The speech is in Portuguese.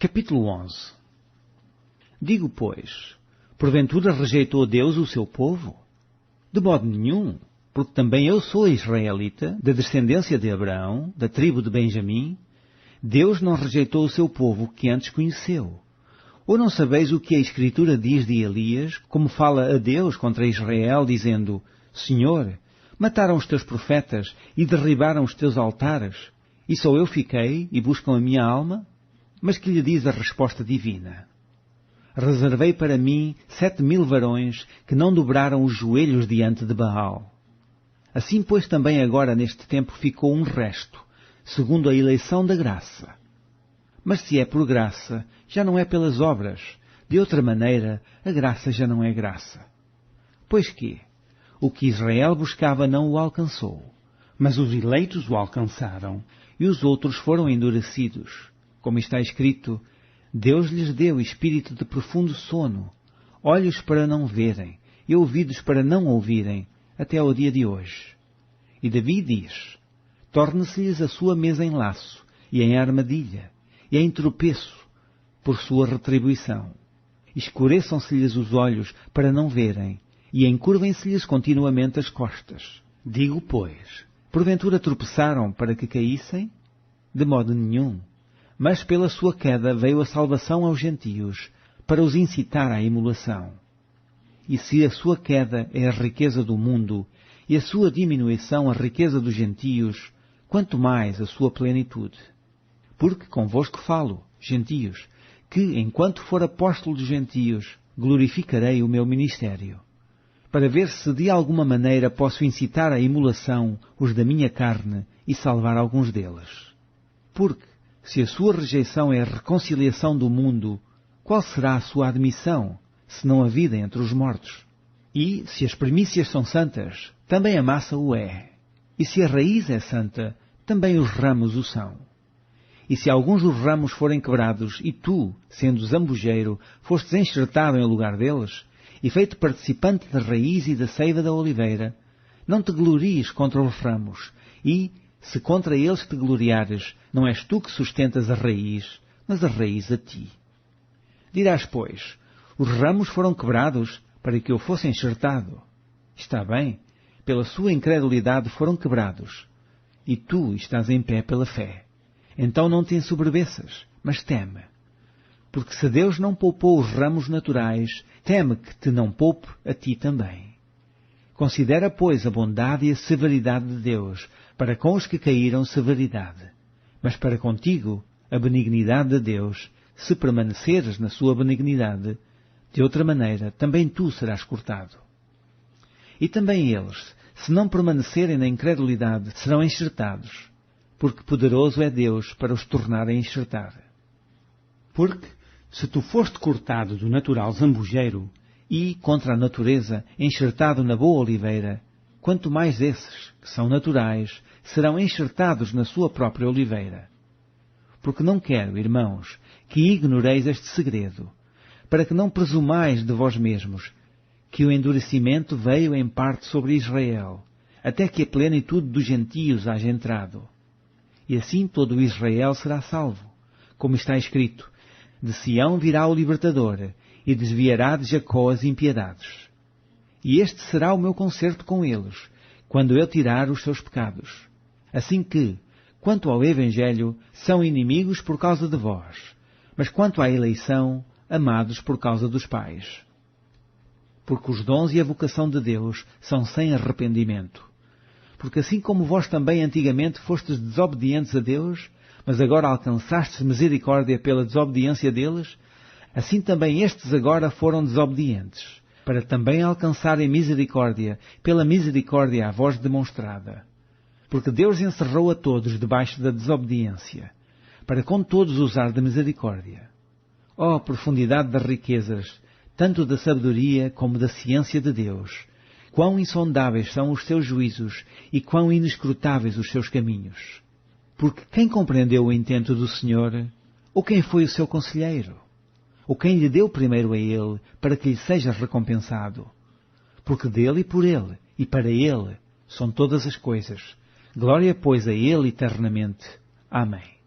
Capítulo 11. Digo, pois, porventura rejeitou Deus o seu povo? De modo nenhum, porque também eu sou israelita, da descendência de Abraão, da tribo de Benjamim. Deus não rejeitou o seu povo que antes conheceu. Ou não sabeis o que a Escritura diz de Elias, como fala a Deus contra Israel, dizendo: Senhor, mataram os teus profetas e derribaram os teus altares, e só eu fiquei e buscam a minha alma? Mas que lhe diz a resposta divina? Reservei para mim 7.000 varões que não dobraram os joelhos diante de Baal. Assim, pois, também agora neste tempo ficou um resto, segundo a eleição da graça. Mas se é por graça, já não é pelas obras. De outra maneira, a graça já não é graça. Pois que o que Israel buscava não o alcançou, mas os eleitos o alcançaram, e os outros foram endurecidos. Como está escrito, Deus lhes deu espírito de profundo sono, olhos para não verem e ouvidos para não ouvirem, até ao dia de hoje. E Davi diz: torne-se-lhes a sua mesa em laço, e em armadilha, e em tropeço, por sua retribuição. Escureçam-se-lhes os olhos para não verem, e encurvem-se-lhes continuamente as costas. Digo, pois, porventura tropeçaram para que caíssem? De modo nenhum. Mas pela sua queda veio a salvação aos gentios, para os incitar à emulação. E se a sua queda é a riqueza do mundo, e a sua diminuição a riqueza dos gentios, quanto mais a sua plenitude. Porque convosco falo, gentios, que, enquanto for apóstolo dos gentios, glorificarei o meu ministério, para ver se de alguma maneira posso incitar à emulação os da minha carne e salvar alguns deles. Porque, se a sua rejeição é a reconciliação do mundo, qual será a sua admissão, senão a vida entre os mortos? E, se as primícias são santas, também a massa o é. E se a raiz é santa, também os ramos o são. E se alguns dos ramos forem quebrados, e tu, sendo zambujeiro, fostes enxertado em lugar deles, e feito participante da raiz e da seiva da oliveira, não te glories contra os ramos, e, se contra eles te gloriares, não és tu que sustentas a raiz, mas a raiz a ti. Dirás, pois, os ramos foram quebrados para que eu fosse enxertado. Está bem, pela sua incredulidade foram quebrados, e tu estás em pé pela fé. Então não te ensoberbeças, mas teme. Porque se Deus não poupou os ramos naturais, teme que te não poupe a ti também. Considera, pois, a bondade e a severidade de Deus, para com os que caíram severidade, mas para contigo a benignidade de Deus, se permaneceres na sua benignidade, de outra maneira também tu serás cortado. E também eles, se não permanecerem na incredulidade, serão enxertados, porque poderoso é Deus para os tornar a enxertar. Porque, se tu foste cortado do natural zambujeiro, e, contra a natureza, enxertado na boa oliveira, quanto mais esses, que são naturais, serão enxertados na sua própria oliveira. Porque não quero, irmãos, que ignoreis este segredo, para que não presumais de vós mesmos, que o endurecimento veio em parte sobre Israel, até que a plenitude dos gentios haja entrado. E assim todo o Israel será salvo, como está escrito: de Sião virá o libertador, e desviará de Jacó as impiedades. E este será o meu concerto com eles, quando eu tirar os seus pecados. Assim que, quanto ao Evangelho, são inimigos por causa de vós, mas quanto à eleição, amados por causa dos pais. Porque os dons e a vocação de Deus são sem arrependimento. Porque assim como vós também antigamente fostes desobedientes a Deus, mas agora alcançastes misericórdia pela desobediência deles, assim também estes agora foram desobedientes, para também alcançarem misericórdia pela misericórdia a vós demonstrada. Porque Deus encerrou a todos debaixo da desobediência, para com todos usar de misericórdia. Ó profundidade das riquezas, tanto da sabedoria como da ciência de Deus! Quão insondáveis são os seus juízos e quão inescrutáveis os seus caminhos! Porque quem compreendeu o intento do Senhor? Ou quem foi o seu conselheiro? Ou quem lhe deu primeiro a ele, para que lhe seja recompensado? Porque dele e por ele, e para ele, são todas as coisas. Glória, pois, a ele eternamente. Amém.